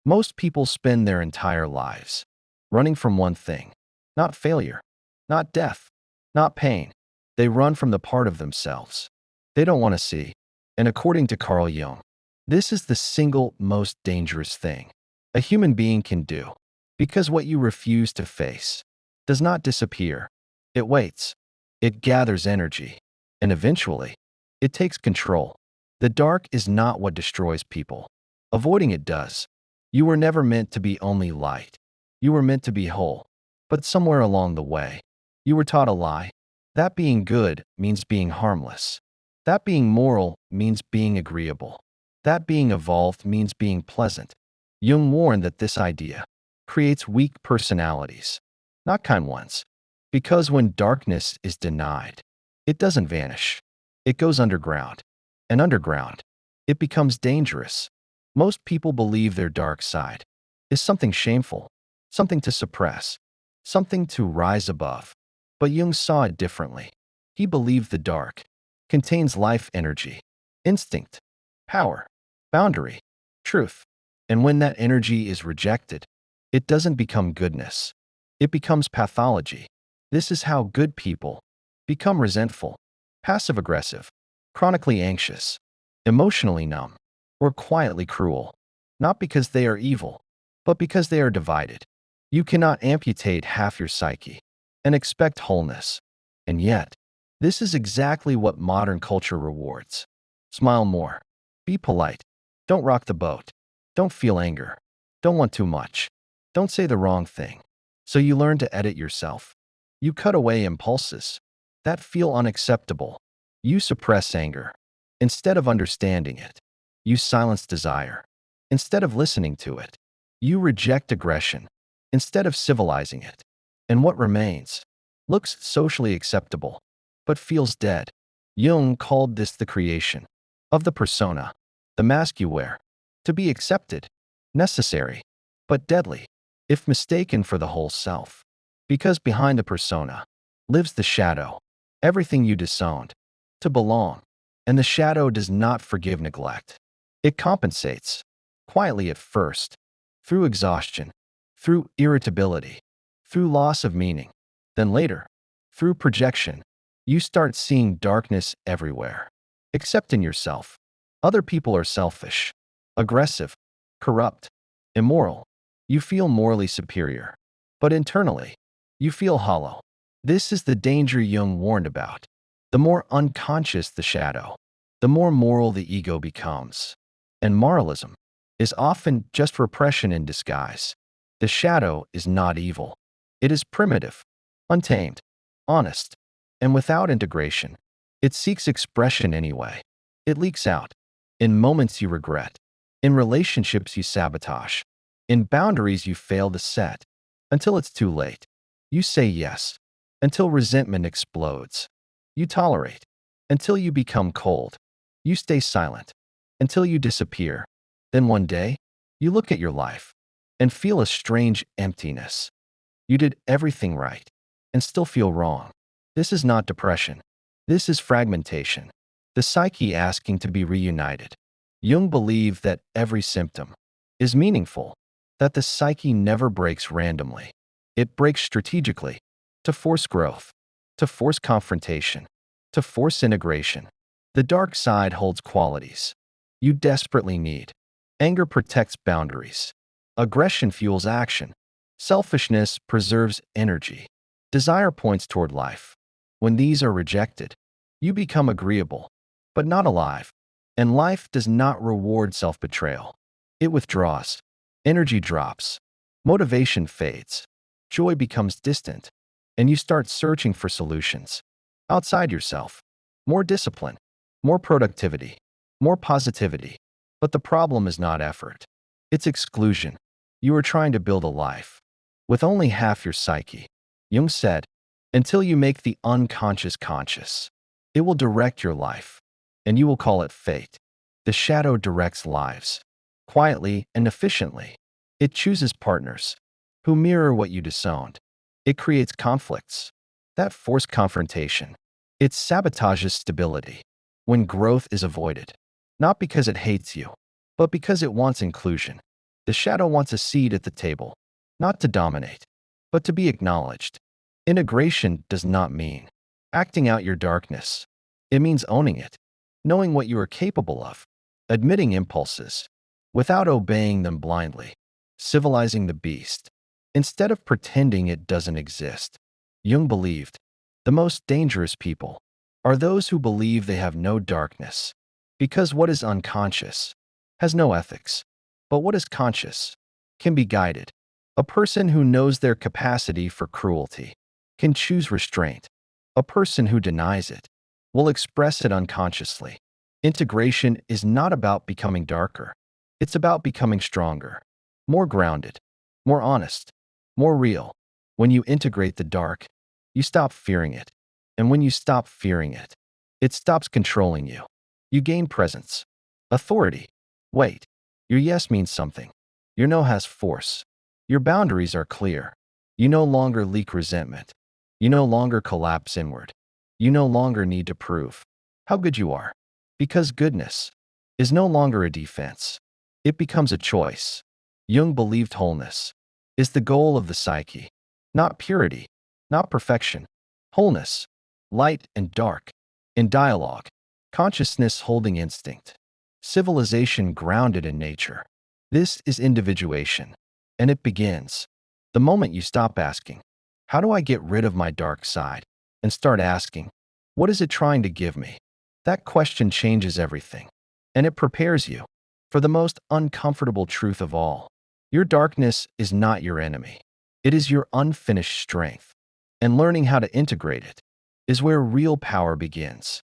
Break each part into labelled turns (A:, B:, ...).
A: Most people spend their entire lives running from one thing, not failure, not death, not pain. They run from the part of themselves they don't want to see. And according to Carl Jung, this is the single most dangerous thing a human being can do, because what you refuse to face does not disappear. It waits, it gathers energy, and eventually, it takes control. The dark is not what destroys people. Avoiding it does. You were never meant to be only light. You were meant to be whole. But somewhere along the way, you were taught a lie. That being good means being harmless. That being moral means being agreeable. That being evolved means being pleasant. Jung warned that this idea creates weak personalities, not kind ones. Because when darkness is denied, it doesn't vanish. It goes underground. And underground, it becomes dangerous. Most people believe their dark side is something shameful, something to suppress, something to rise above. But Jung saw it differently. He believed the dark contains life energy, instinct, power, boundary, truth. And when that energy is rejected, it doesn't become goodness. It becomes pathology. This is how good people become resentful, passive-aggressive, chronically anxious, emotionally numb, or quietly cruel. Not because they are evil, but because they are divided. You cannot amputate half your psyche and expect wholeness. And yet, this is exactly what modern culture rewards. Smile more. Be polite. Don't rock the boat. Don't feel anger. Don't want too much. Don't say the wrong thing. So you learn to edit yourself. You cut away impulses that feel unacceptable. You suppress anger instead of understanding it. You silence desire instead of listening to it. You reject aggression instead of civilizing it. And what remains looks socially acceptable, but feels dead. Jung called this the creation of the persona, the mask you wear, to be accepted, necessary, but deadly, if mistaken for the whole self. Because behind the persona lives the shadow, everything you disowned, to belong. And the shadow does not forgive neglect. It compensates, quietly at first, through exhaustion, through irritability, through loss of meaning. Then later, through projection, you start seeing darkness everywhere, except in yourself. Other people are selfish, aggressive, corrupt, immoral. You feel morally superior, but internally, you feel hollow. This is the danger Jung warned about. The more unconscious the shadow, the more moral the ego becomes. And moralism is often just repression in disguise. The shadow is not evil. It is primitive, untamed, honest, and without integration. It seeks expression anyway. It leaks out in moments you regret, in relationships you sabotage, in boundaries you fail to set. Until it's too late, you say yes. Until resentment explodes, you tolerate. Until you become cold, you stay silent. Until you disappear. Then one day, you look at your life and feel a strange emptiness. You did everything right and still feel wrong. This is not depression. This is fragmentation. The psyche asking to be reunited. Jung believed that every symptom is meaningful, that the psyche never breaks randomly. It breaks strategically, to force growth, to force confrontation, to force integration. The dark side holds qualities you desperately need. Anger protects boundaries. Aggression fuels action. Selfishness preserves energy. Desire points toward life. When these are rejected, you become agreeable, but not alive. And life does not reward self-betrayal. It withdraws. Energy drops. Motivation fades. Joy becomes distant. And you start searching for solutions outside yourself. More discipline, more productivity, more positivity. But the problem is not effort. It's exclusion. You are trying to build a life with only half your psyche. Jung said, until you make the unconscious conscious, it will direct your life, and you will call it fate. The shadow directs lives, quietly and efficiently. It chooses partners who mirror what you disowned. It creates conflicts that force confrontation. It sabotages stability when growth is avoided, not because it hates you, but because it wants inclusion. The shadow wants a seat at the table, not to dominate, but to be acknowledged. Integration does not mean acting out your darkness. It means owning it, knowing what you are capable of, admitting impulses, without obeying them blindly, civilizing the beast, instead of pretending it doesn't exist. Jung believed the most dangerous people are those who believe they have no darkness, because what is unconscious has no ethics, but what is conscious can be guided. A person who knows their capacity for cruelty can choose restraint. A person who denies it will express it unconsciously. Integration is not about becoming darker. It's about becoming stronger, more grounded, more honest, more real. When you integrate the dark, you stop fearing it. And when you stop fearing it, it stops controlling you. You gain presence, authority, weight. Your yes means something. Your no has force. Your boundaries are clear. You no longer leak resentment. You no longer collapse inward. You no longer need to prove how good you are. Because goodness is no longer a defense. It becomes a choice. Jung believed wholeness is the goal of the psyche, not purity, not perfection. Wholeness, light and dark, in dialogue, consciousness holding instinct, civilization grounded in nature. This is individuation, and it begins the moment you stop asking, how do I get rid of my dark side? And start asking, what is it trying to give me? That question changes everything, and it prepares you for the most uncomfortable truth of all. Your darkness is not your enemy. It is your unfinished strength, and learning how to integrate it is where real power begins.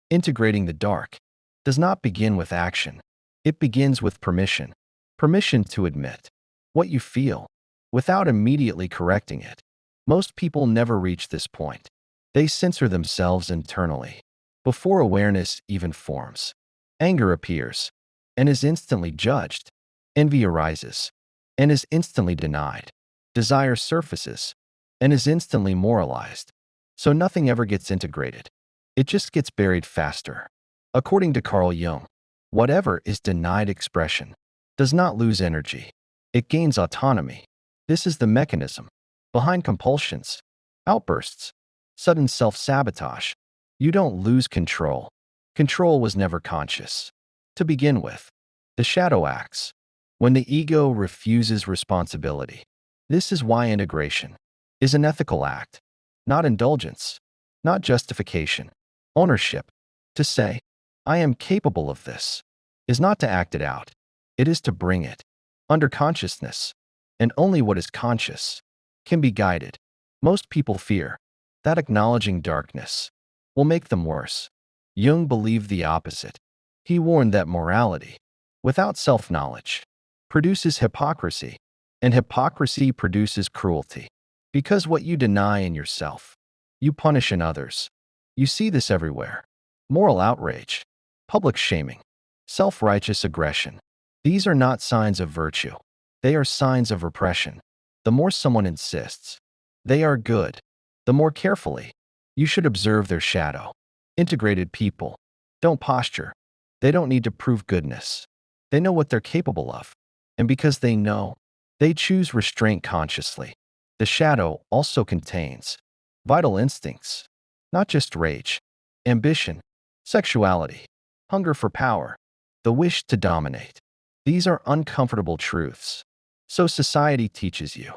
A: Integrating the dark does not begin with action. It begins with permission. Permission to admit what you feel without immediately correcting it. Most people never reach this point. They censor themselves internally before awareness even forms. Anger appears and is instantly judged. Envy arises and is instantly denied. Desire surfaces and is instantly moralized. So nothing ever gets integrated. It just gets buried faster. According to Carl Jung, whatever is denied expression does not lose energy. It gains autonomy. This is the mechanism behind compulsions, outbursts, sudden self-sabotage. You don't lose control. Control was never conscious. To begin with, the shadow acts when the ego refuses responsibility. This is why integration is an ethical act, not indulgence, not justification. Ownership, to say, I am capable of this, is not to act it out. It is to bring it under consciousness, and only what is conscious can be guided. Most people fear that acknowledging darkness will make them worse. Jung believed the opposite. He warned that morality, without self-knowledge, produces hypocrisy, and hypocrisy produces cruelty. Because what you deny in yourself, you punish in others. You see this everywhere. Moral outrage, public shaming, self-righteous aggression. These are not signs of virtue. They are signs of repression. The more someone insists they are good, the more carefully you should observe their shadow. Integrated people don't posture. They don't need to prove goodness. They know what they're capable of. And because they know, they choose restraint consciously. The shadow also contains vital instincts, not just rage, ambition, sexuality, hunger for power, the wish to dominate. These are uncomfortable truths. So society teaches you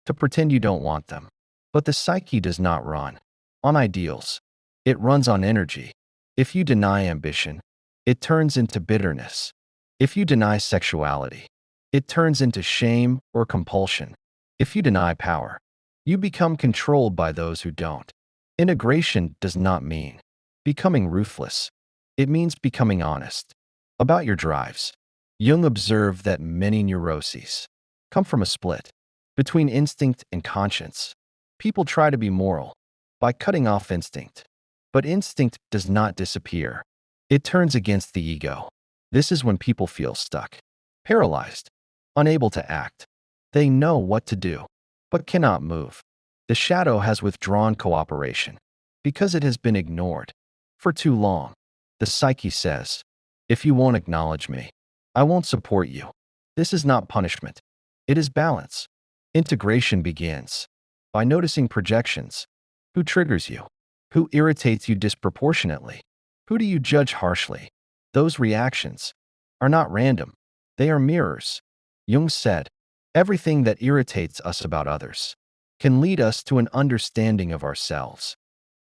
A: to pretend you don't want them. But the psyche does not run on ideals. It runs on energy. If you deny ambition, it turns into bitterness. If you deny sexuality, it turns into shame or compulsion. If you deny power, you become controlled by those who don't. Integration does not mean becoming ruthless. It means becoming honest about your drives. Jung observed that many neuroses come from a split between instinct and conscience. People try to be moral by cutting off instinct, but instinct does not disappear. It turns against the ego. This is when people feel stuck, paralyzed, unable to act. They know what to do, but cannot move. The shadow has withdrawn cooperation because it has been ignored for too long. The psyche says, if you won't acknowledge me, I won't support you. This is not punishment. It is balance. Integration begins by noticing projections. Who triggers you? Who irritates you disproportionately? Who do you judge harshly? Those reactions are not random. They are mirrors. Jung said, everything that irritates us about others can lead us to an understanding of ourselves.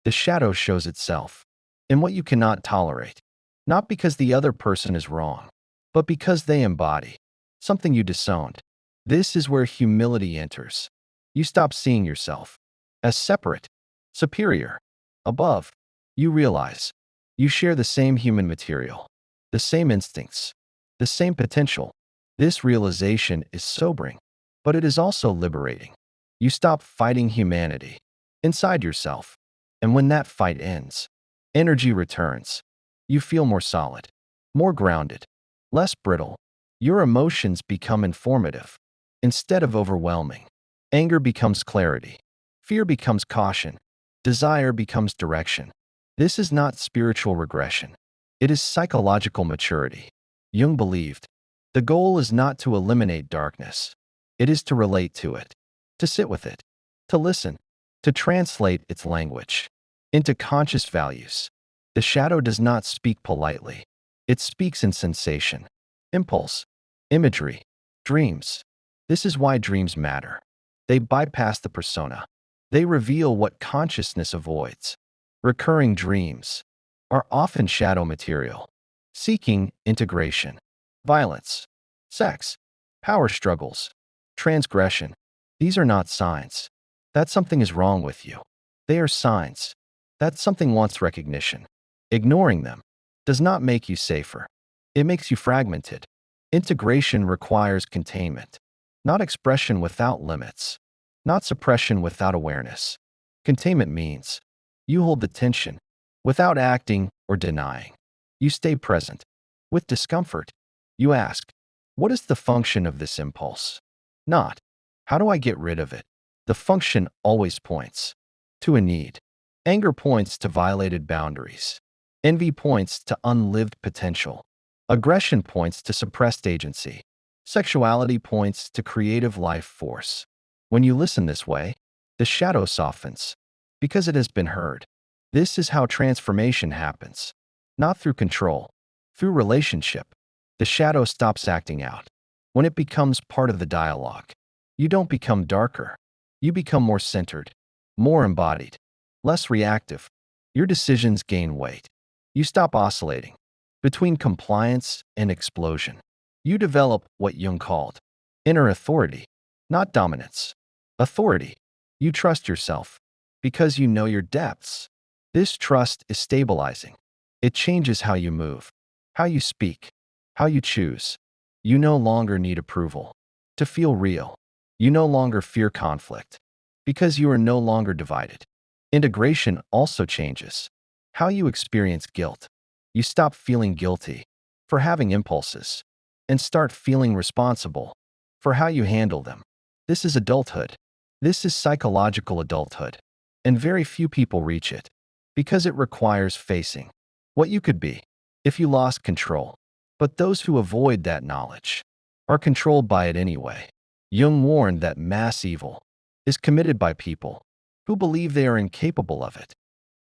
A: The shadow shows itself in what you cannot tolerate, not because the other person is wrong, but because they embody something you disowned. This is where humility enters. You stop seeing yourself as separate, superior, above. You realize you share the same human material, the same instincts, the same potential. This realization is sobering, but it is also liberating. You stop fighting humanity inside yourself, and when that fight ends, energy returns. You feel more solid, more grounded, less brittle. Your emotions become informative instead of overwhelming. Anger becomes clarity. Fear becomes caution. Desire becomes direction. This is not spiritual regression. It is psychological maturity. Jung believed the goal is not to eliminate darkness. It is to relate to it, to sit with it, to listen, to translate its language into conscious values. The shadow does not speak politely. It speaks in sensation, impulse, imagery, dreams. This is why dreams matter. They bypass the persona. They reveal what consciousness avoids. Recurring dreams are often shadow material, seeking integration, violence, sex, power struggles, transgression. These are not signs that something is wrong with you. They are signs that something wants recognition. Ignoring them does not make you safer. It makes you fragmented. Integration requires containment, not expression without limits, not suppression without awareness. Containment means you hold the tension without acting or denying. You stay present. With discomfort, you ask, what is the function of this impulse? Not, how do I get rid of it? The function always points to a need. Anger points to violated boundaries. Envy points to unlived potential. Aggression points to suppressed agency. Sexuality points to creative life force. When you listen this way, the shadow softens because it has been heard. This is how transformation happens, not through control, through relationship. The shadow stops acting out. When it becomes part of the dialogue, you don't become darker. You become more centered, more embodied, less reactive. Your decisions gain weight. You stop oscillating between compliance and explosion. You develop what Jung called inner authority, not dominance. Authority. You trust yourself because you know your depths. This trust is stabilizing. It changes how you move, how you speak, how you choose. You no longer need approval to feel real. You no longer fear conflict because you are no longer divided. Integration also changes how you experience guilt. You stop feeling guilty for having impulses and start feeling responsible for how you handle them. This is adulthood. This is psychological adulthood, and very few people reach it because it requires facing what you could be if you lost control. But those who avoid that knowledge are controlled by it anyway. Jung warned that mass evil is committed by people who believe they are incapable of it.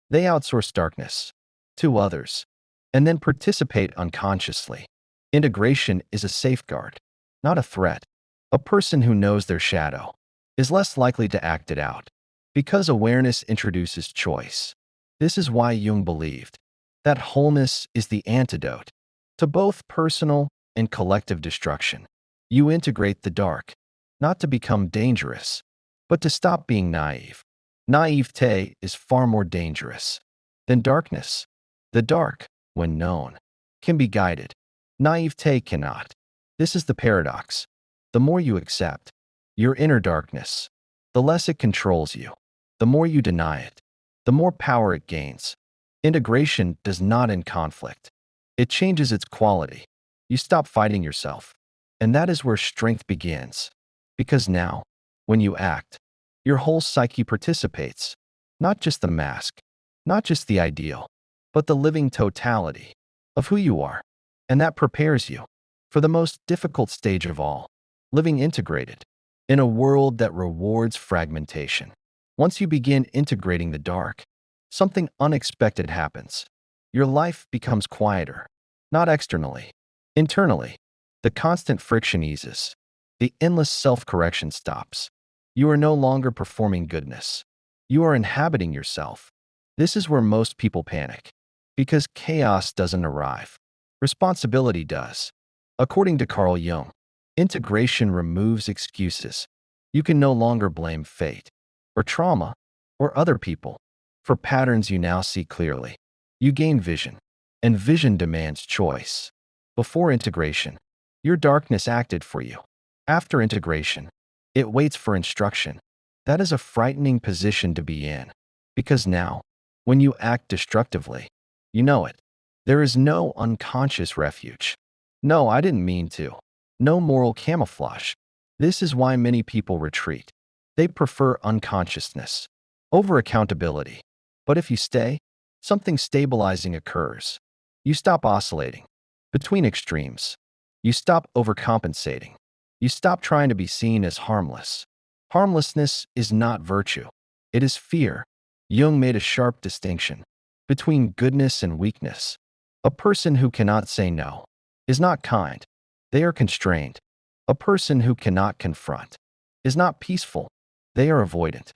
A: They outsource darkness to others and then participate unconsciously. Integration is a safeguard, not a threat. A person who knows their shadow is less likely to act it out because awareness introduces choice. This is why Jung believed that wholeness is the antidote to both personal and collective destruction. You integrate the dark, not to become dangerous, but to stop being naive. Naivete is far more dangerous than darkness. The dark, when known, can be guided. Naivete cannot. This is the paradox. The more you accept your inner darkness, the less it controls you. The more you deny it, the more power it gains. Integration does not end conflict. It changes its quality. You stop fighting yourself. And that is where strength begins. Because now, when you act, your whole psyche participates. Not just the mask, not just the ideal, but the living totality of who you are. And that prepares you for the most difficult stage of all, living integrated in a world that rewards fragmentation. Once you begin integrating the dark, something unexpected happens. Your life becomes quieter, not externally, internally. The constant friction eases. The endless self-correction stops. You are no longer performing goodness. You are inhabiting yourself. This is where most people panic, because chaos doesn't arrive. Responsibility does. According to Carl Jung, integration removes excuses. You can no longer blame fate, or trauma, or other people for patterns you now see clearly. You gain vision, and vision demands choice. Before integration, your darkness acted for you. After integration, it waits for instruction. That is a frightening position to be in, because now, when you act destructively, you know it. There is no unconscious refuge. No, I didn't mean to. No moral camouflage. This is why many people retreat. They prefer unconsciousness over accountability. But if you stay, something stabilizing occurs. You stop oscillating between extremes. You stop overcompensating. You stop trying to be seen as harmless. Harmlessness is not virtue. It is fear. Jung made a sharp distinction between goodness and weakness. A person who cannot say no is not kind. They are constrained. A person who cannot confront is not peaceful. They are avoidant.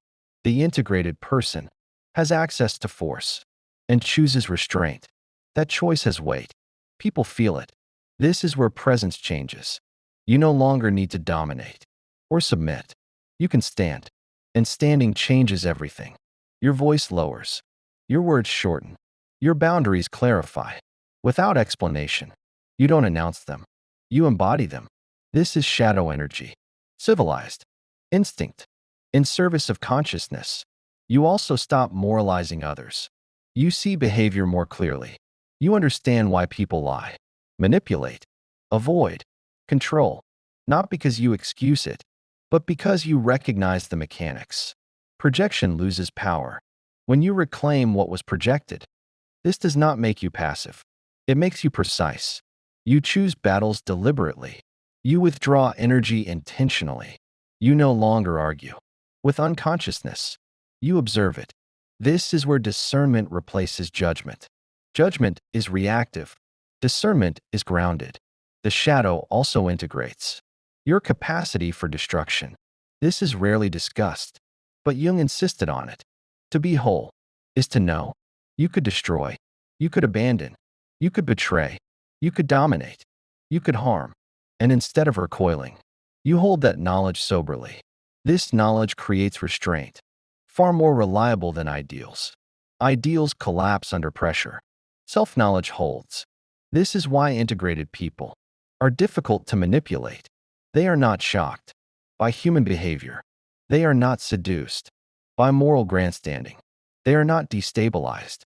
A: The integrated person has access to force and chooses restraint. That choice has weight. People feel it. This is where presence changes. You no longer need to dominate or submit. You can stand, and standing changes everything. Your voice lowers. Your words shorten. Your boundaries clarify. Without explanation, you don't announce them. You embody them. This is shadow energy. Civilized. Instinct. In service of consciousness. You also stop moralizing others. You see behavior more clearly. You understand why people lie, manipulate, avoid, control, not because you excuse it, but because you recognize the mechanics. Projection loses power when you reclaim what was projected. This does not make you passive. It makes you precise. You choose battles deliberately. You withdraw energy intentionally. You no longer argue with unconsciousness. You observe it. This is where discernment replaces judgment. Judgment is reactive. Discernment is grounded. The shadow also integrates your capacity for destruction. This is rarely discussed, but Jung insisted on it. To be whole is to know. You could destroy. You could abandon. You could betray. You could dominate. You could harm. And instead of recoiling, you hold that knowledge soberly. This knowledge creates restraint, far more reliable than ideals. Ideals collapse under pressure. Self-knowledge holds. This is why integrated people are difficult to manipulate. They are not shocked by human behavior. They are not seduced by moral grandstanding. They are not destabilized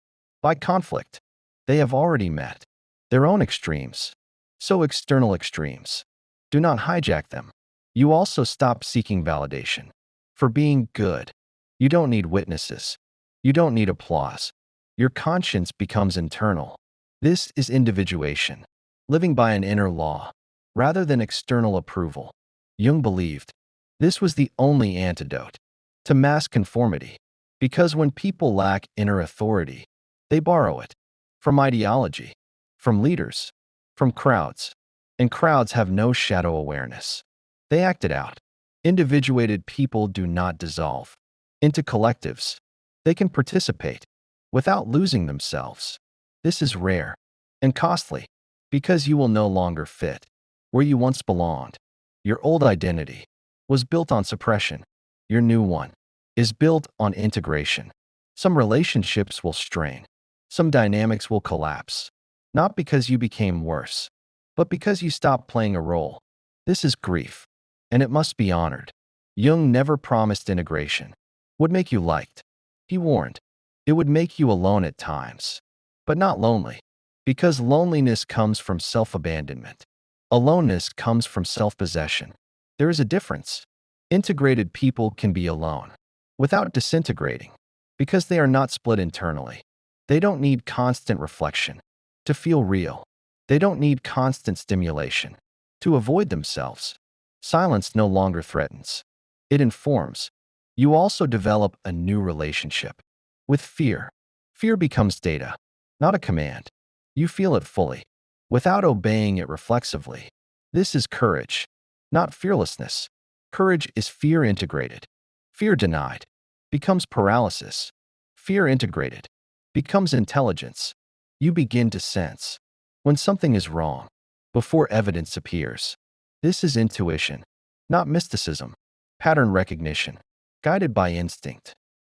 A: by conflict. They have already met their own extremes. So external extremes. Do not hijack them. You also stop seeking validation for being good. You don't need witnesses. You don't need applause. Your conscience becomes internal. This is individuation, living by an inner law, rather than external approval. Jung believed this was the only antidote to mass conformity, because when people lack inner authority, they borrow it from ideology, from leaders, from crowds, and crowds have no shadow awareness. They act it out. Individuated people do not dissolve into collectives. They can participate without losing themselves. This is rare and costly because you will no longer fit where you once belonged. Your old identity was built on suppression. Your new one is built on integration. Some relationships will strain. Some dynamics will collapse. Not because you became worse, but because you stopped playing a role. This is grief, and it must be honored. Jung never promised integration would make you liked. He warned it would make you alone at times, but not lonely, because loneliness comes from self-abandonment. Aloneness comes from self-possession. There is a difference. Integrated people can be alone without disintegrating because they are not split internally. They don't need constant reflection to feel real. They don't need constant stimulation to avoid themselves. Silence no longer threatens. It informs. You also develop a new relationship with fear. Fear becomes data, not a command. You feel it fully, without obeying it reflexively. This is courage, not fearlessness. Courage is fear integrated. Fear denied becomes paralysis. Fear integrated becomes intelligence. You begin to sense when something is wrong before evidence appears. This is intuition, not mysticism, pattern recognition, guided by instinct.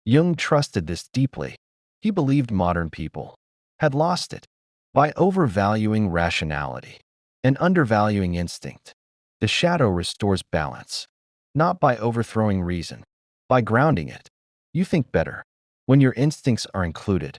A: Jung trusted this deeply. He believed modern people had lost it by overvaluing rationality and undervaluing instinct. The shadow restores balance, not by overthrowing reason, by grounding it. You think better when your instincts are included.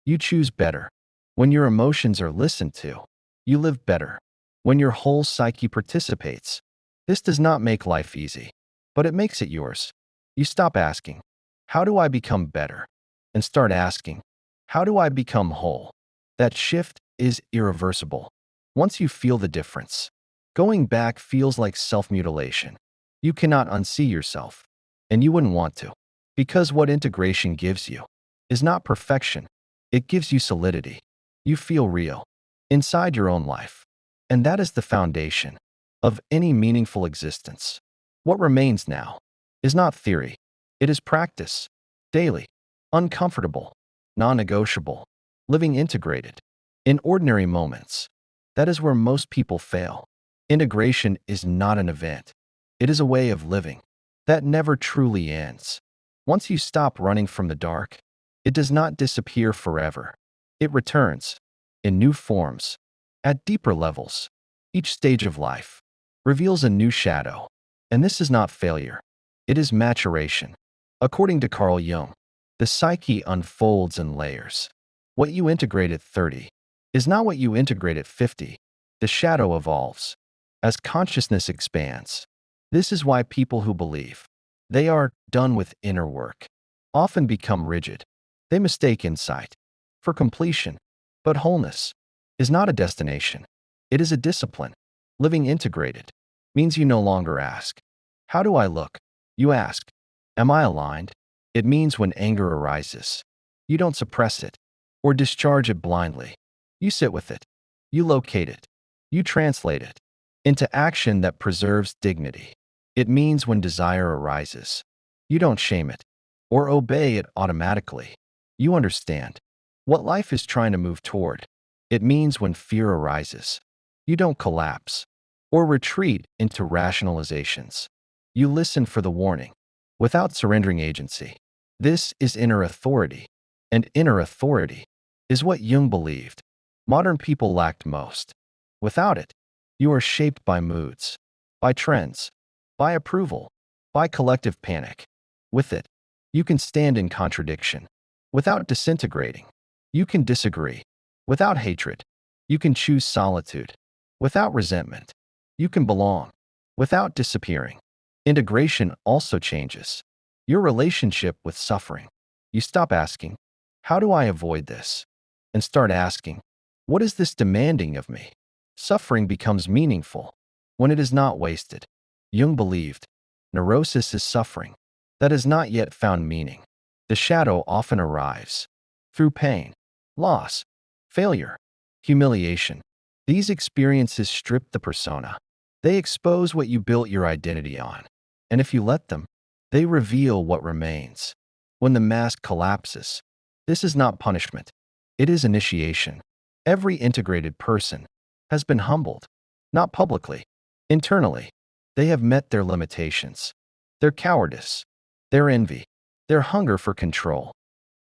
A: You choose better when your emotions are listened to. You live better when your whole psyche participates. This does not make life easy, but it makes it yours. You stop asking, how do I become better? And start asking, how do I become whole? That shift is irreversible. Once you feel the difference, going back feels like self-mutilation. You cannot unsee yourself, and you wouldn't want to, because what integration gives you is not perfection. It gives you solidity. You feel real inside your own life, and that is the foundation of any meaningful existence. What remains now is not theory. It is practice, daily, uncomfortable, non-negotiable, living integrated. In ordinary moments, that is where most people fail. Integration is not an event. It is a way of living that never truly ends. Once you stop running from the dark, it does not disappear forever. It returns in new forms, at deeper levels. Each stage of life reveals a new shadow, and this is not failure. It is maturation. According to Carl Jung, the psyche unfolds in layers. What you integrate at 30 is not what you integrate at 50. The shadow evolves as consciousness expands. This is why people who believe they are done with inner work often become rigid. They mistake insight for completion. But wholeness is not a destination. It is a discipline. Living integrated means you no longer ask, how do I look? You ask, am I aligned? It means when anger arises, you don't suppress it or discharge it blindly. You sit with it. You locate it. You translate it into action that preserves dignity. It means when desire arises, you don't shame it or obey it automatically. You understand what life is trying to move toward. It means when fear arises, you don't collapse or retreat into rationalizations. You listen for the warning without surrendering agency. This is inner authority, and inner authority is what Jung believed modern people lacked most. Without it, you are shaped by moods, by trends, by approval, by collective panic. With it, you can stand in contradiction without disintegrating. You can disagree without hatred. You can choose solitude without resentment. You can belong without disappearing. Integration also changes your relationship with suffering. You stop asking, how do I avoid this? And start asking, what is this demanding of me? Suffering becomes meaningful when it is not wasted. Jung believed neurosis is suffering that has not yet found meaning. The shadow often arrives through pain, loss, failure, humiliation. These experiences strip the persona. They expose what you built your identity on. And if you let them, they reveal what remains. When the mask collapses, this is not punishment. It is initiation. Every integrated person has been humbled, not publicly, internally. They have met their limitations, their cowardice, their envy, their hunger for control.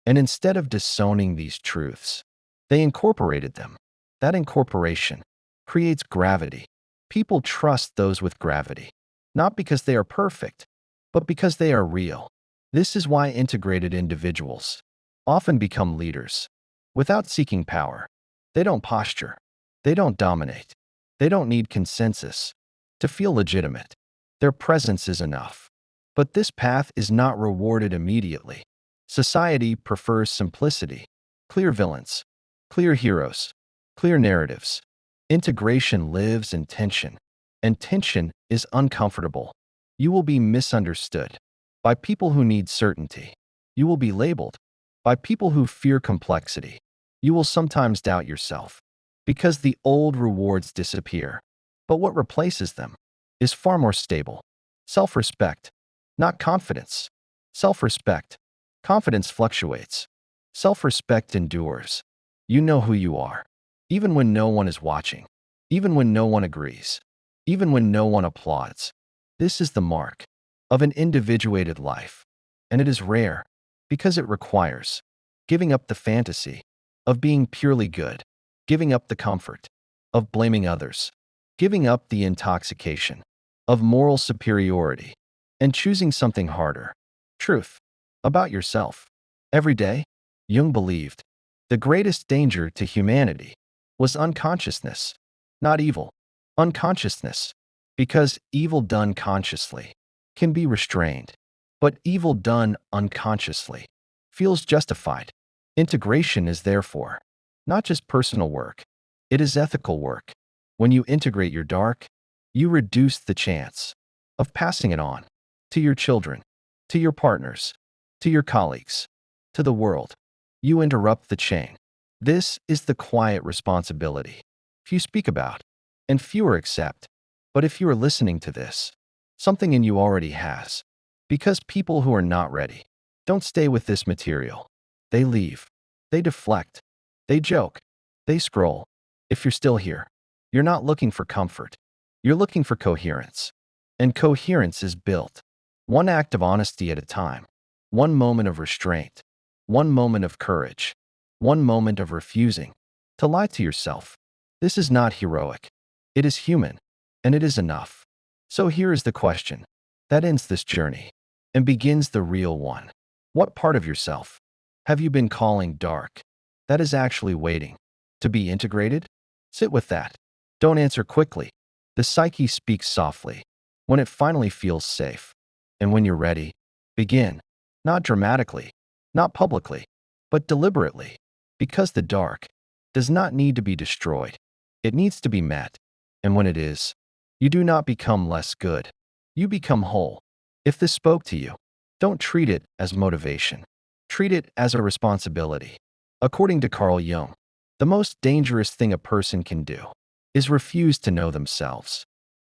A: And instead of disowning these truths, they incorporated them. That incorporation creates gravity. People trust those with gravity, not because they are perfect, but because they are real. This is why integrated individuals often become leaders without seeking power. They don't posture. They don't dominate. They don't need consensus to feel legitimate. Their presence is enough. But this path is not rewarded immediately. Society prefers simplicity, clear villains, clear heroes, clear narratives. Integration lives in tension. And tension is uncomfortable. You will be misunderstood by people who need certainty. You will be labeled by people who fear complexity. You will sometimes doubt yourself because the old rewards disappear. But what replaces them is far more stable. Self-respect, not confidence. Self-respect. Confidence fluctuates. Self-respect endures. You know who you are, even when no one is watching, even when no one agrees, even when no one applauds. This is the mark of an individuated life, and it is rare because it requires giving up the fantasy of being purely good, giving up the comfort of blaming others, giving up the intoxication of moral superiority, and choosing something harder, truth, about yourself. Every day, Jung believed the greatest danger to humanity was unconsciousness, not evil, unconsciousness, because evil done consciously can be restrained, but evil done unconsciously feels justified. Integration is therefore not just personal work, it is ethical work. When you integrate your dark, you reduce the chance of passing it on to your children, to your partners, to your colleagues, to the world. You interrupt the chain. This is the quiet responsibility few speak about and fewer accept. But if you are listening to this, something in you already has. Because people who are not ready don't stay with this material. They leave. They deflect. They joke. They scroll. If you're still here, you're not looking for comfort. You're looking for coherence. And coherence is built one act of honesty at a time, one moment of restraint, one moment of courage, one moment of refusing to lie to yourself. This is not heroic. It is human, and it is enough. So here is the question that ends this journey and begins the real one. What part of yourself have you been calling dark that is actually waiting to be integrated? Sit with that. Don't answer quickly. The psyche speaks softly when it finally feels safe. And when you're ready, begin. Not dramatically, not publicly, but deliberately. Because the dark does not need to be destroyed. It needs to be met. And when it is, you do not become less good. You become whole. If this spoke to you, don't treat it as motivation. Treat it as a responsibility. According to Carl Jung, the most dangerous thing a person can do is refuse to know themselves.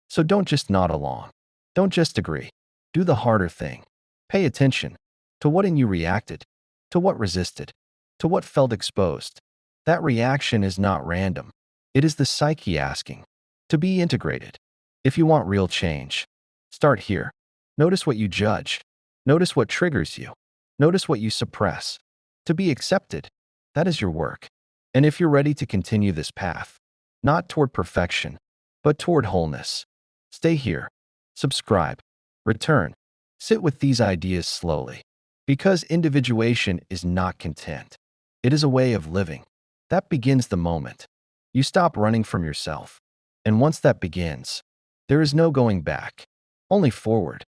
A: So don't just nod along. Don't just agree. Do the harder thing. Pay attention to what in you reacted, to what resisted, to what felt exposed. That reaction is not random. It is the psyche asking to be integrated. If you want real change, start here. Notice what you judge. Notice what triggers you. Notice what you suppress. To be accepted, that is your work. And if you're ready to continue this path, not toward perfection, but toward wholeness, stay here. Subscribe. Return. Sit with these ideas slowly. Because individuation is not content. It is a way of living. That begins the moment you stop running from yourself. And once that begins, there is no going back, only forward.